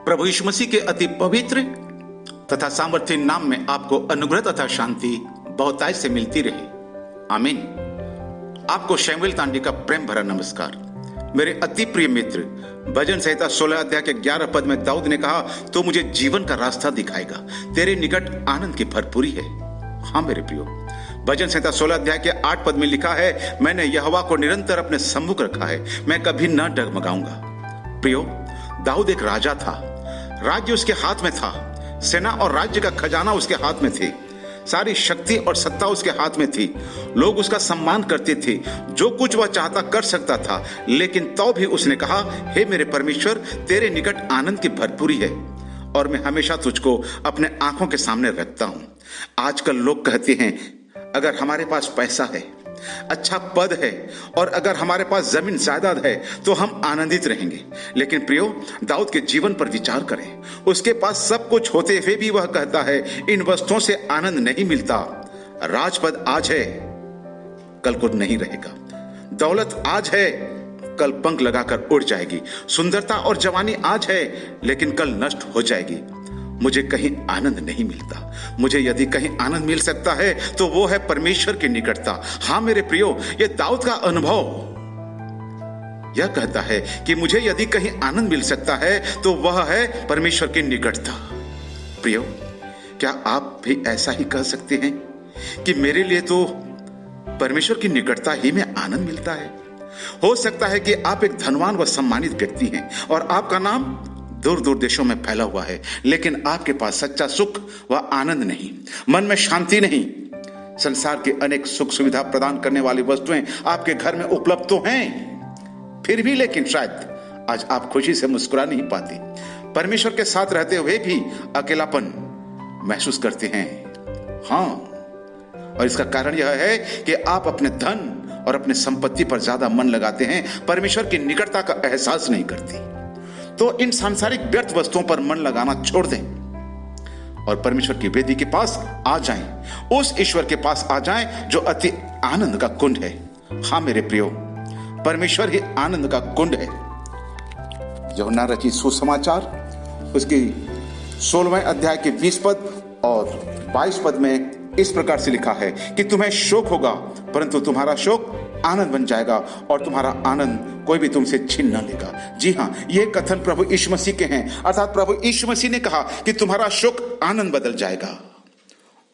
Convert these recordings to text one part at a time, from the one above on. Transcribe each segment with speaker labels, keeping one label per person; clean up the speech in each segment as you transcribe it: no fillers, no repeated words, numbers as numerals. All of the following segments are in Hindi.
Speaker 1: प्रभु यीशु मसीह के अति पवित्र तथा सामर्थ्य नाम में आपको अनुग्रह तथा शांति बहुतायत से मिलती रहे। आमीन। आपको शैमुएल तांडी का प्रेम भरा नमस्कार। मेरे अति प्रिय मित्र, भजन संहिता 16 अध्याय के 11 पद में दाऊद ने कहा, तो मुझे जीवन का रास्ता दिखाएगा, तेरे निकट आनंद की भरपूरी है। हाँ मेरे प्रियो, भजन संहिता 16 अध्याय के 8 पद में लिखा है, मैंने यहोवा को निरंतर अपने सम्मुख रखा है, मैं कभी न डगमगाऊंगा। प्रियो, दाऊद एक राजा था, राज्य उसके हाथ में था, सेना और राज्य का खजाना उसके हाथ में थे, सारी शक्ति और सत्ता उसके हाथ में थी, लोग उसका सम्मान करते थे, जो कुछ वह चाहता कर सकता था। लेकिन तो भी उसने कहा, हे मेरे परमेश्वर, तेरे निकट आनंद की भरपूरी है और मैं हमेशा तुझको अपने आंखों के सामने रखता हूं। आजकल लोग कहते हैं, अगर हमारे पास पैसा है, अच्छा पद है और अगर हमारे पास जमीन जायदाद है तो हम आनंदित रहेंगे। लेकिन प्रियो, दाऊद के जीवन पर विचार करें। उसके पास सब कुछ होते हुए भी वह कहता है, इन वस्तुओं से आनंद नहीं मिलता। राजपद आज है, कल को नहीं रहेगा। दौलत आज है, कल पंख लगाकर उड़ जाएगी। सुंदरता और जवानी आज है, लेकिन कल नष्ट हो जाएगी। मुझे कहीं आनंद नहीं मिलता। मुझे यदि कहीं आनंद मिल सकता है तो वो है परमेश्वर की निकटता। हाँ मेरे प्रियो, ये दाऊद का अनुभव यह कहता है कि मुझे यदि कहीं आनंद मिल सकता है तो वह है परमेश्वर की निकटता। प्रियो, क्या आप भी ऐसा ही कह सकते हैं कि मेरे लिए तो परमेश्वर की निकटता ही में आनंद मिलता है? हो सकता है कि आप एक धनवान व सम्मानित व्यक्ति हैं और आपका नाम दूर दूर देशों में फैला हुआ है, लेकिन आपके पास सच्चा सुख व आनंद नहीं, मन में शांति नहीं। संसार के अनेक सुख सुविधा प्रदान करने वाली वस्तुएं आपके घर में उपलब्ध तो हैं, फिर भी लेकिन शायद आज आप खुशी से मुस्कुरा नहीं पाते। परमेश्वर के साथ रहते हुए भी अकेलापन महसूस करते हैं। हाँ, और इसका कारण यह है कि आप अपने धन और अपने संपत्ति पर ज्यादा मन लगाते हैं, परमेश्वर की निकटता का एहसास नहीं करते। तो इन सांसारिक व्यर्थ वस्तुओं पर मन लगाना छोड़ दें और परमेश्वर की वेदी के पास आ जाएं, उस ईश्वर के पास आ जाएं जो अति आनंद का कुंड है। हाँ मेरे प्रियो, परमेश्वर ही आनंद का कुंड है। यूहन्ना रचित सुसमाचार उसकी 16वें अध्याय के 20 पद और 22 पद में इस प्रकार से लिखा है कि तुम्हें शोक होगा, परंतु तुम्हारा शोक आनंद बन जाएगा और तुम्हारा आनंद कोई भी तुमसे छीन न लेगा। जी हाँ, ये कथन प्रभु यीशु मसीह के हैं। अर्थात प्रभु यीशु मसीह ने कहा कि तुम्हारा शोक आनंद बदल जाएगा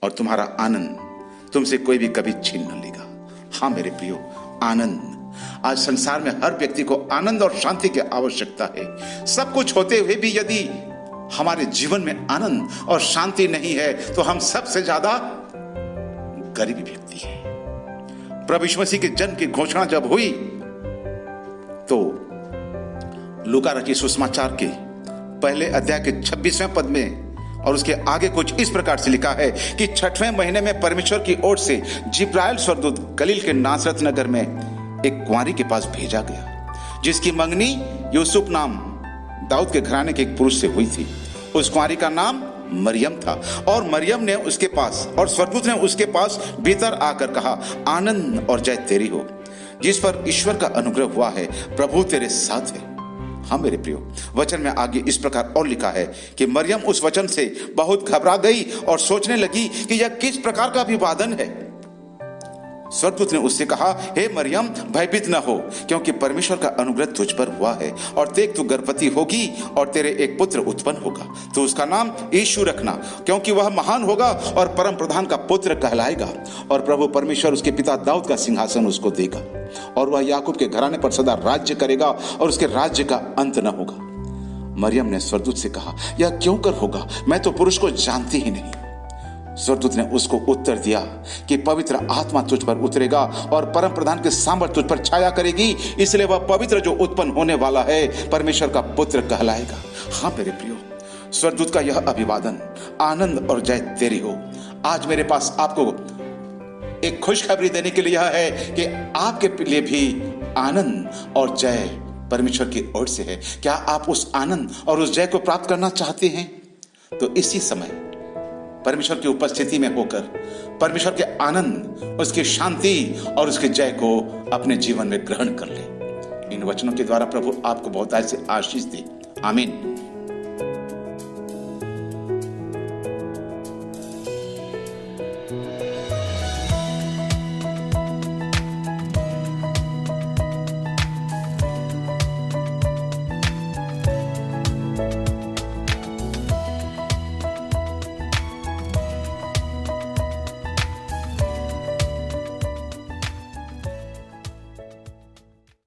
Speaker 1: और तुम्हारा आनंद तुमसे कोई भी कभी छीन न लेगा। हाँ मेरे प्रियो, आनंद। आज संसार में हर व्यक्ति को आनंद और शांति की आवश्यकता है। सब कुछ होते हुए भी यदि हमारे जीवन में आनंद और शांति नहीं है तो हम सबसे ज्यादा गरीब व्यक्ति हैं। प्रभु यीशु मसीह के जन्म की घोषणा जब हुई तो लूका रचित सुसमाचार के पहले अध्याय के 26वें पद में और उसके आगे कुछ इस प्रकार से लिखा है कि 6वें महीने में परमेश्वर की ओर से जिब्राइल स्वर्गदूत गलील के नासरत नगर में एक कुंवारी के पास भेजा गया, जिसकी मंगनी यूसुफ नाम दाऊद के घराने के एक पुरुष से हुई थी। उस कुंवारी का नाम मरियम था और मरियम ने उसके पास और स्वर्गदूत ने उसके पास भीतर आकर कहा, आनंद और जय तेरी हो, जिस पर ईश्वर का अनुग्रह हुआ है, प्रभु तेरे साथ है। हाँ मेरे प्रियो, वचन में आगे इस प्रकार और लिखा है कि मरियम उस वचन से बहुत घबरा गई और सोचने लगी कि यह किस प्रकार का अभिवादन है। स्वर्गदूत ने उससे कहा, हे मरियम, भयभीत न हो, क्योंकि परमेश्वर का अनुग्रह तुझ पर हुआ है और देख तू गर्भवती होगी और तेरे एक पुत्र उत्पन्न होगा, तो उसका नाम यीशु रखना, क्योंकि वह महान होगा और परम प्रधान का पुत्र कहलाएगा। और प्रभु परमेश्वर उसके पिता दाऊद का सिंहासन उसको देगा और वह याकूब के घराने पर सदा राज्य करेगा और उसके राज्य का अंत न होगा। मरियम ने स्वर्गदूत से कहा, यह क्यों कर होगा, मैं तो पुरुष को जानती ही नहीं। स्वर्गदूत ने उसको उत्तर दिया कि पवित्र आत्मा तुझ पर उतरेगा और परम प्रधान के सामर्थ तुझ पर छाया करेगी, इसलिए वह पवित्र जो उत्पन्न होने वाला है परमेश्वर का पुत्र कहलाएगा। हाँ मेरे प्रियो, स्वर्गदूत का यह अभिवादन, आनंद और जय तेरी हो। आज मेरे पास आपको एक खुशखबरी देने के लिए यह है कि आपके लिए भी आनंद और जय परमेश्वर की ओर से है। क्या आप उस आनंद और उस जय को प्राप्त करना चाहते हैं? तो इसी समय परमेश्वर की उपस्थिति में होकर परमेश्वर के आनंद, उसकी शांति और उसके जय को अपने जीवन में ग्रहण कर ले। इन वचनों के द्वारा प्रभु आपको बहुतायत से आशीष दे। आमीन।